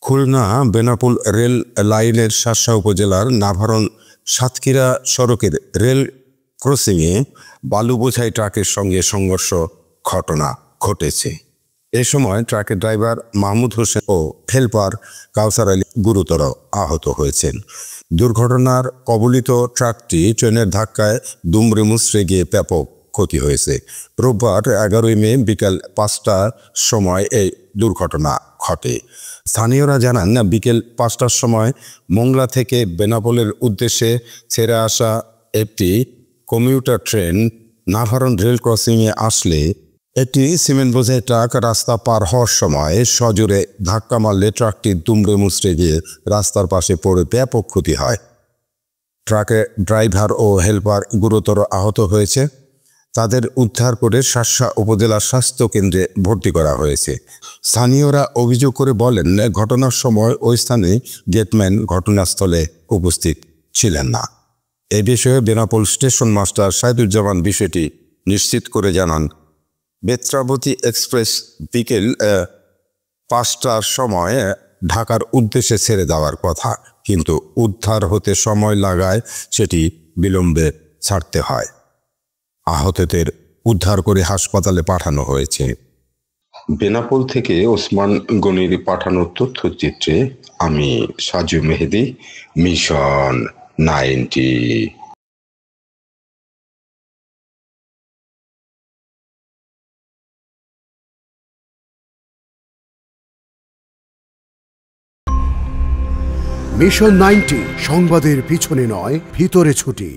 Khulna Benapole rail লাইনের শার্শা উপজেলার নাভারণ সাতক্ষীরা সড়কের রেল ক্রসিংয়ে বালু বোঝাই ট্রাকের সঙ্গে সংঘর্ষ ঘটনা ঘটেছে। এ সময় ট্রাকের ড্রাইভার মাহমুদ হোসেন ও হেলপার কাউসার আলী গুরুতর আহত হয়েছেন। দুর্ঘটনার কবলিত ট্রাকটি ট্রেনের ধাক্কায় দুমড়ে মুচড়ে গিয়ে ব্যাপক ক্ষতি হয়েছে। রোববার 11 মে বিকেল 5টার সময় এই দুর্ঘটনা ঘটে। স্থানীয়রা জানান, বিকেল 5টার সময় মোংলা থেকে বেনাপোলের উদ্দেশ্যে ছেড়ে আসা একটি কমিউটার ট্রেন নাভারণ রেল ক্রসিংয়ে আসলে একটি সিমেন্ট বোঝাই ট্রাক রাস্তা পার হওয়ার সময় সজোরে ধাক্কা মারলে ট্রাকটি দুমড়ে মুচড়ে গিয়ে রাস্তার পাশে পড়ে ব্যাপক ক্ষতি হয়। ট্রাকের ড্রাইভার ও হেলপার গুরুতর আহত হয়েছে। তাদের উদ্ধার করে শার্শা উপজেলা স্বাস্থ্য কেন্দ্রে ভর্তি করা হয়েছে। স্থানীয়রা অভিযোগ করে বলেন, ঘটনার সময় ওই স্থানে গেটম্যান ঘটনাস্থলে উপস্থিত ছিলেন না। এ বিষয়ে বেনাপোল স্টেশন মাস্টার সাইদুজ্জামান বিষয়টি নিশ্চিত করে জানান, বেত্রাবতী এক্সপ্রেস বিকেল 5টার সময় ঢাকার উদ্দেশ্যে ছেড়ে দেওয়ার কথা, কিন্তু উদ্ধার হতে সময় লাগায় সেটি বিলম্বে ছাড়তে হয়। আহতদের উদ্ধার করে হাসপাতালে পাঠানো হয়েছে। বেনাপোল থেকে ওসমান গনির পাঠানো তথ্যচিত্রে আমি সাজু মেহেদি, মিশন 90। মিশন 90 সংবাদের পিছনে নয়, ভিতরে ছুটি।